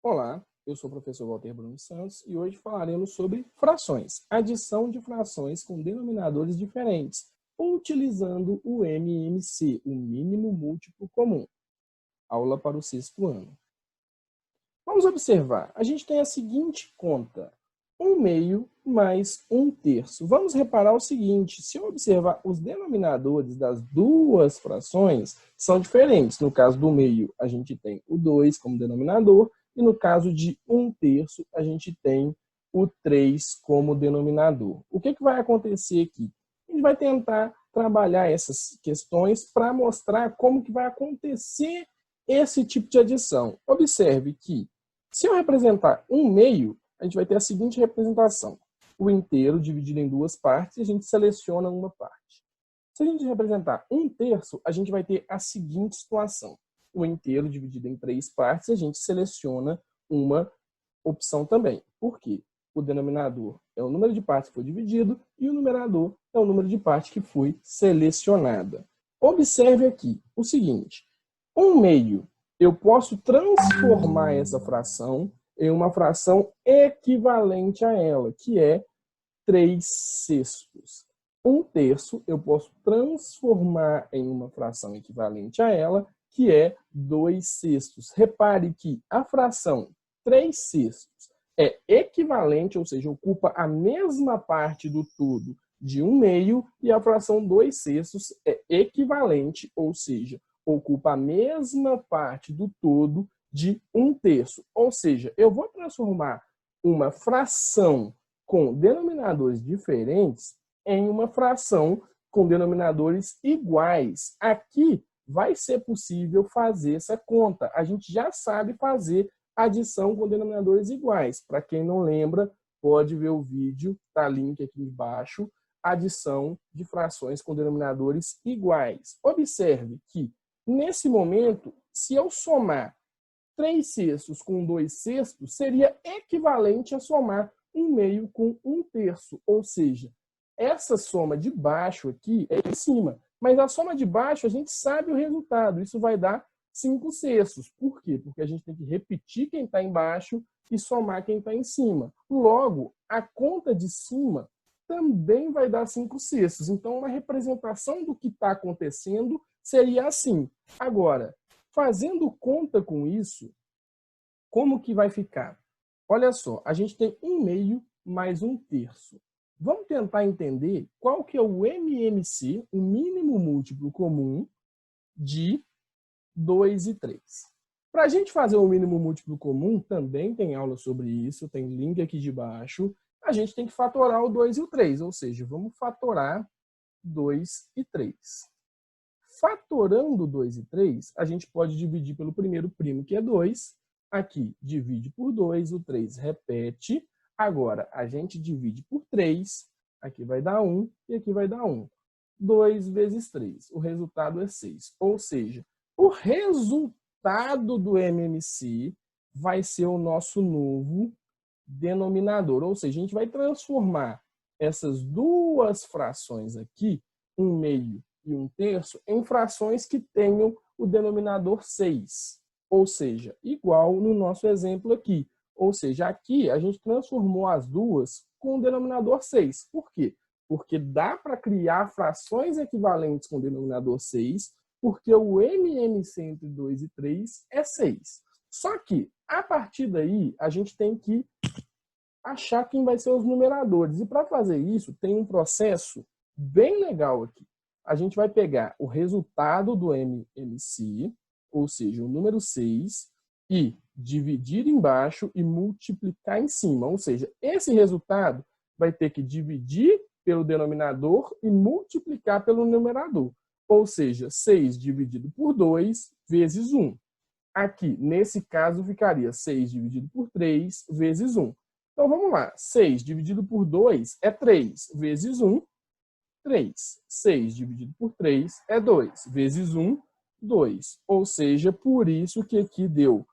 Olá, eu sou o professor Walter Bruno Santos e hoje falaremos sobre frações, adição de frações com denominadores diferentes, utilizando o MMC, o mínimo múltiplo comum. Aula para o sexto ano. Vamos observar, a gente tem a seguinte conta, 1/2 mais 1/3. Vamos reparar o seguinte, se eu observar os denominadores das duas frações, são diferentes. No caso do meio, a gente tem o 2 como denominador, e no caso de 1/3, a gente tem o 3 como denominador. O que vai acontecer aqui? A gente vai tentar trabalhar essas questões para mostrar como que vai acontecer esse tipo de adição. Observe que, se eu representar 1/2, a gente vai ter a seguinte representação. O inteiro dividido em duas partes e a gente seleciona uma parte. Se a gente representar 1/3, a gente vai ter a seguinte situação. O inteiro dividido em 3 partes, a gente seleciona uma opção também. Por quê? O denominador é o número de partes que foi dividido e o numerador é o número de partes que foi selecionada. Observe aqui o seguinte. 1/2, eu posso transformar essa fração em uma fração equivalente a ela, que é 3/6. 1/3 eu posso transformar em uma fração equivalente a ela, que é 2/6. Repare que a fração 3/6 é equivalente, ou seja, ocupa a mesma parte do todo de 1/2, e a fração 2/6 é equivalente, ou seja, ocupa a mesma parte do todo de 1/3. Ou seja, eu vou transformar uma fração com denominadores diferentes em uma fração com denominadores iguais. Aqui vai ser possível fazer essa conta. A gente já sabe fazer adição com denominadores iguais. Para quem não lembra, pode ver o vídeo, tá link aqui embaixo, adição de frações com denominadores iguais. Observe que, nesse momento, se eu somar 3/6 com 2/6, seria equivalente a somar 1/2 com 1/3. Ou seja, essa soma de baixo aqui é em cima. Mas a soma de baixo, a gente sabe o resultado. Isso vai dar 5/6. Por quê? Porque a gente tem que repetir quem está embaixo e somar quem está em cima. Logo, a conta de cima também vai dar 5/6. Então, uma representação do que está acontecendo seria assim. Agora, fazendo conta com isso, como que vai ficar? Olha só, a gente tem 1/2 mais 1/3. Vamos tentar entender qual que é o MMC, o mínimo múltiplo comum, de 2 e 3. Para a gente fazer o mínimo múltiplo comum, também tem aula sobre isso, tem link aqui de baixo. A gente tem que fatorar o 2 e o 3, ou seja, vamos fatorar 2 e 3. Fatorando 2 e 3, a gente pode dividir pelo primeiro primo, que é 2. Aqui, divide por 2, o 3 repete. Agora, a gente divide por 3, aqui vai dar 1 e aqui vai dar 1. 2 vezes 3, o resultado é 6. Ou seja, o resultado do MMC vai ser o nosso novo denominador. Ou seja, a gente vai transformar essas duas frações aqui, 1/2 e 1/3, em frações que tenham o denominador 6. Ou seja, igual no nosso exemplo aqui. Ou seja, aqui a gente transformou as duas com o denominador 6. Por quê? Porque dá para criar frações equivalentes com o denominador 6, porque o MMC entre 2 e 3 é 6. Só que, a partir daí, a gente tem que achar quem vai ser os numeradores. E para fazer isso, tem um processo bem legal aqui. A gente vai pegar o resultado do MMC, ou seja, o número 6, e dividir embaixo e multiplicar em cima. Ou seja, esse resultado vai ter que dividir pelo denominador e multiplicar pelo numerador. Ou seja, 6 dividido por 2 vezes 1. Aqui, nesse caso, ficaria 6 dividido por 3 vezes 1. Então, vamos lá. 6 dividido por 2 é 3 vezes 1, 3. 6 dividido por 3 é 2 vezes 1, 2. Ou seja, por isso que aqui deu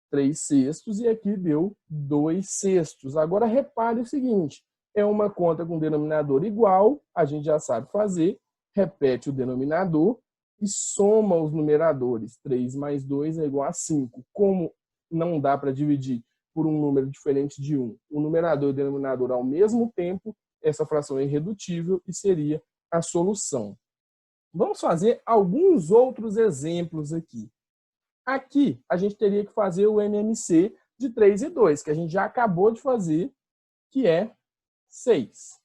3/6 e aqui deu 2/6. Agora, repare o seguinte, é uma conta com denominador igual, a gente já sabe fazer, repete o denominador e soma os numeradores. 3 mais 2 é igual a 5. Como não dá para dividir por um número diferente de 1, o numerador e o denominador ao mesmo tempo, essa fração é irredutível e seria a solução. Vamos fazer alguns outros exemplos aqui. Aqui, a gente teria que fazer o MMC de 3 e 2, que a gente já acabou de fazer, que é 6.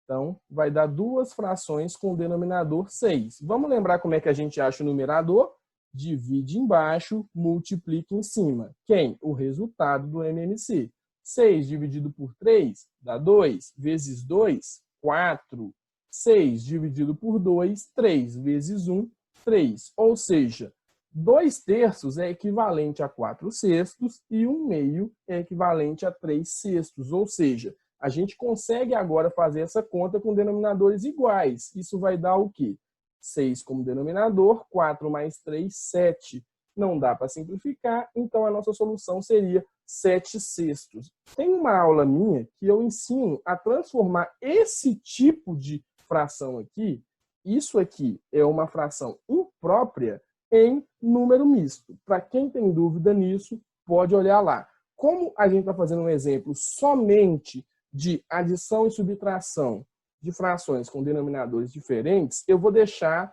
Então, vai dar duas frações com o denominador 6. Vamos lembrar como é que a gente acha o numerador? Divide embaixo, multiplica em cima. Quem? O resultado do MMC. 6 dividido por 3 dá 2. Vezes 2, 4. 6 dividido por 2, 3. Vezes 1, 3. Ou seja, 2 terços é equivalente a 4 sextos e 1 meio é equivalente a 3 sextos. Ou seja, a gente consegue agora fazer essa conta com denominadores iguais. Isso vai dar o quê? 6 como denominador, 4 mais 3, 7. Não dá para simplificar, então a nossa solução seria 7 sextos. Tem uma aula minha que eu ensino a transformar esse tipo de fração aqui, isso aqui é uma fração imprópria, em número misto. Para quem tem dúvida nisso, pode olhar lá. Como a gente está fazendo um exemplo somente de adição e subtração de frações com denominadores diferentes, eu vou deixar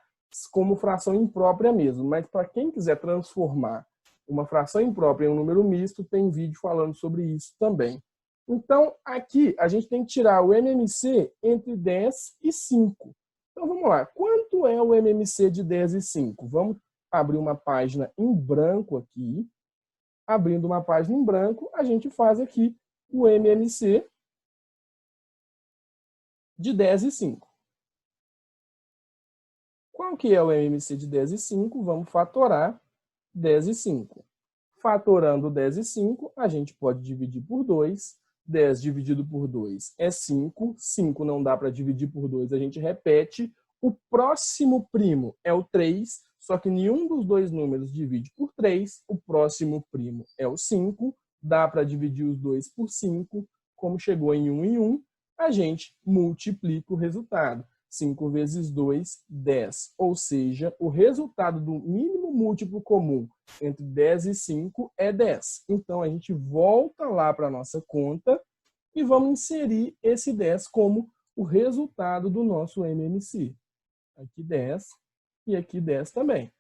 como fração imprópria mesmo. Mas para quem quiser transformar uma fração imprópria em um número misto, tem vídeo falando sobre isso também. Então, aqui, a gente tem que tirar o MMC entre 10 e 5. Então, vamos lá. Quanto é o MMC de 10 e 5? Vamos abrir uma página em branco aqui. Abrindo uma página em branco, a gente faz aqui o MMC de 10 e 5. Qual que é o MMC de 10 e 5? Vamos fatorar 10 e 5. Fatorando 10 e 5, a gente pode dividir por 2. 10 dividido por 2 é 5. 5 não dá para dividir por 2, a gente repete. O próximo primo é o 3, só que nenhum dos dois números divide por 3. O próximo primo é o 5. Dá para dividir os dois por 5. Como chegou em 1 e 1, a gente multiplica o resultado. 5 vezes 2, 10. Ou seja, o resultado do mínimo múltiplo comum entre 10 e 5 é 10. Então, a gente volta lá para a nossa conta e vamos inserir esse 10 como o resultado do nosso MMC. Aqui 10 e aqui 10 também.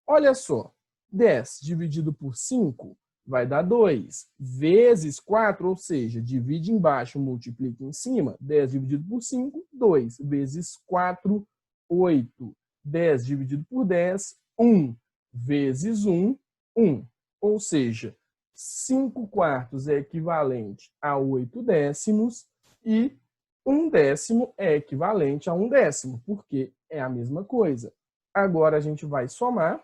Olha só, 10 dividido por 5 vai dar 2, vezes 4, ou seja, divide embaixo, multiplica em cima. 10 dividido por 5, 2, vezes 4, 8. 10 dividido por 10, 1, vezes 1, 1. Ou seja, 5 quartos é equivalente a 8 décimos e 1 décimo é equivalente a 1 décimo, porque é a mesma coisa. Agora a gente vai somar.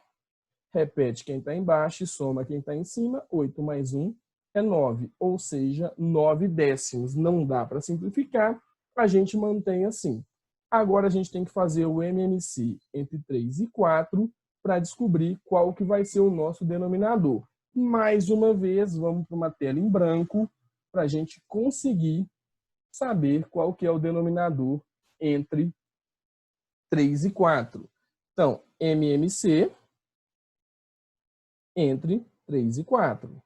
Repete quem está embaixo e soma quem está em cima. 8 mais 1 é 9, ou seja, 9 décimos. Não dá para simplificar, a gente mantém assim. Agora a gente tem que fazer o MMC entre 3 e 4 para descobrir qual que vai ser o nosso denominador. Mais uma vez, vamos para uma tela em branco para a gente conseguir saber qual que é o denominador entre 3 e 4. Então, MMC entre 3 e 4.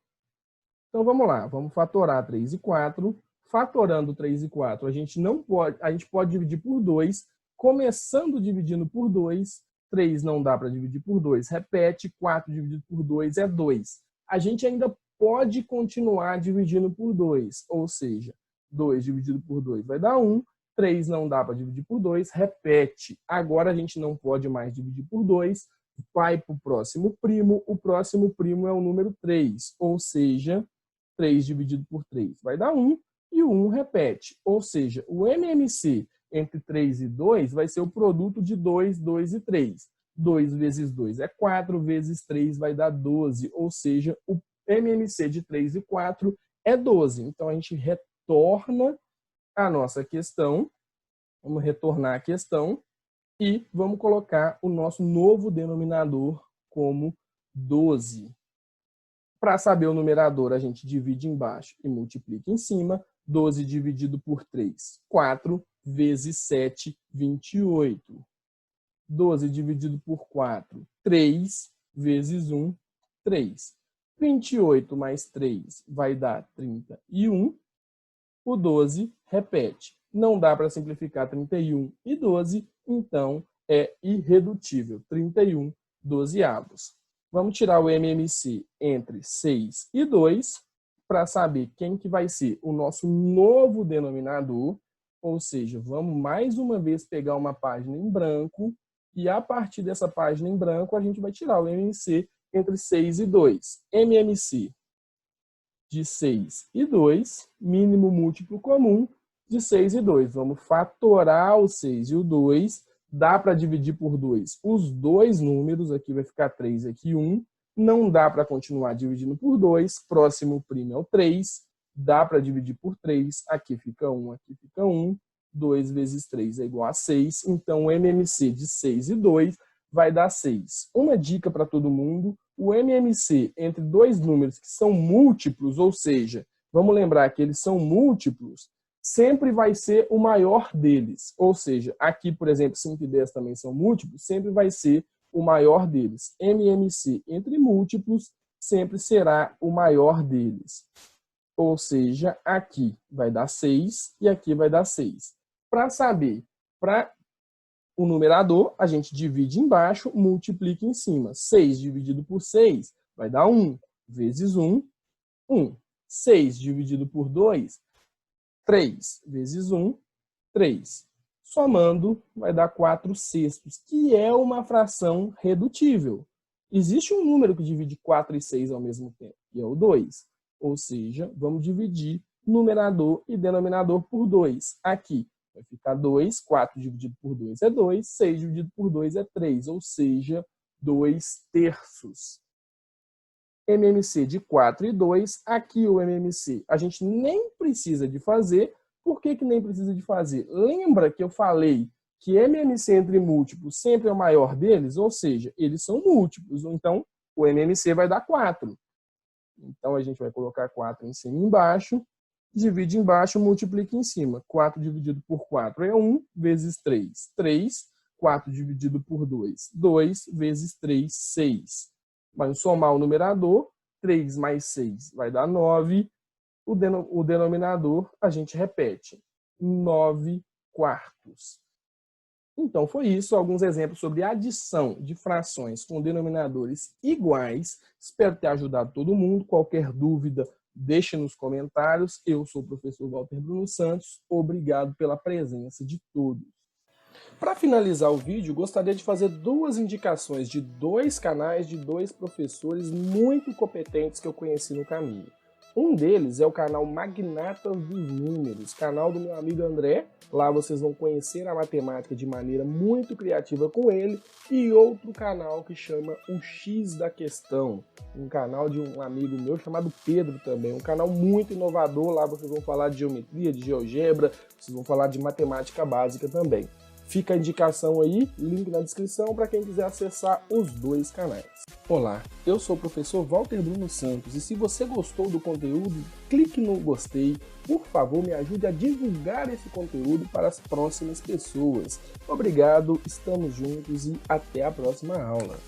Então, vamos lá. Vamos fatorar 3 e 4. Fatorando 3 e 4, a gente pode dividir por 2. Começando dividindo por 2, 3 não dá para dividir por 2. Repete, 4 dividido por 2 é 2. A gente ainda pode continuar dividindo por 2. Ou seja, 2 dividido por 2 vai dar 1. 3 não dá para dividir por 2. Repete. Agora a gente não pode mais dividir por 2. Vai para o próximo primo. O próximo primo é o número 3. Ou seja, 3 dividido por 3 vai dar 1. E o 1 repete. Ou seja, o MMC entre 3 e 2 vai ser o produto de 2, 2 e 3. 2 vezes 2 é 4, vezes 3 vai dar 12. Ou seja, o MMC de 3 e 4 é 12. Então, a gente retorna a nossa questão. Vamos retornar a questão e vamos colocar o nosso novo denominador como 12. Para saber o numerador, a gente divide embaixo e multiplica em cima. 12 dividido por 3, 4, vezes 7, 28. 12 dividido por 4, 3, vezes 1, 3. 28 mais 3 vai dar 31. O 12 repete. Não dá para simplificar 31 e 12, então é irredutível. 31 dozeavos. Vamos tirar o MMC entre 6 e 2 para saber quem que vai ser o nosso novo denominador. Ou seja, vamos mais uma vez pegar uma página em branco e a partir dessa página em branco a gente vai tirar o MMC entre 6 e 2. MMC de 6 e 2, mínimo múltiplo comum de 6 e 2. Vamos fatorar o 6 e o 2. Dá para dividir por 2 os dois números. Aqui vai ficar 3, aqui 1. Não dá para continuar dividindo por 2. Próximo primo é o 3. Dá para dividir por 3. Aqui fica 1, aqui fica 1. 2 vezes 3 é igual a 6. Então, o MMC de 6 e 2 vai dar 6. Uma dica para todo mundo. O MMC entre dois números que são múltiplos, ou seja, vamos lembrar que eles são múltiplos, sempre vai ser o maior deles. Ou seja, aqui, por exemplo, 5 e 10 também são múltiplos, sempre vai ser o maior deles. MMC entre múltiplos sempre será o maior deles. Ou seja, aqui vai dar 6 e aqui vai dar 6. Para saber, para o numerador, a gente divide embaixo, multiplica em cima. 6 dividido por 6 vai dar 1, vezes 1, 1. 6 dividido por 2, 3 vezes 1, 3. Somando, vai dar 4/6, que é uma fração redutível. Existe um número que divide 4 e 6 ao mesmo tempo, que é o 2. Ou seja, vamos dividir numerador e denominador por 2. Aqui vai ficar 2, 4 dividido por 2 é 2, 6 dividido por 2 é 3, ou seja, 2/3. MMC de 4 e 2, aqui o MMC a gente nem precisa de fazer. Por que que nem precisa de fazer? Lembra que eu falei que MMC entre múltiplos sempre é o maior deles? Ou seja, eles são múltiplos, então o MMC vai dar 4. Então a gente vai colocar 4 em cima e embaixo, divide embaixo, multiplica em cima. 4 dividido por 4 é 1, vezes 3, 3. 4 dividido por 2, 2, vezes 3, 6. Vamos somar o numerador, 3 mais 6 vai dar 9. O denominador a gente repete, 9/4. Então foi isso, alguns exemplos sobre adição de frações com denominadores iguais. Espero ter ajudado todo mundo. Qualquer dúvida, deixe nos comentários. Eu sou o professor Walter Bruno Santos. Obrigado pela presença de todos. Para finalizar o vídeo, gostaria de fazer duas indicações de dois canais de dois professores muito competentes que eu conheci no caminho. Um deles é o canal Magnatas dos Números, canal do meu amigo André. Lá vocês vão conhecer a matemática de maneira muito criativa com ele. E outro canal que chama O X da Questão, um canal de um amigo meu chamado Pedro também. Um canal muito inovador, lá vocês vão falar de geometria, de GeoGebra, vocês vão falar de matemática básica também. Fica a indicação aí, link na descrição para quem quiser acessar os dois canais. Olá, eu sou o professor Walter Bruno Santos e se você gostou do conteúdo, clique no gostei. Por favor, me ajude a divulgar esse conteúdo para as próximas pessoas. Obrigado, estamos juntos e até a próxima aula.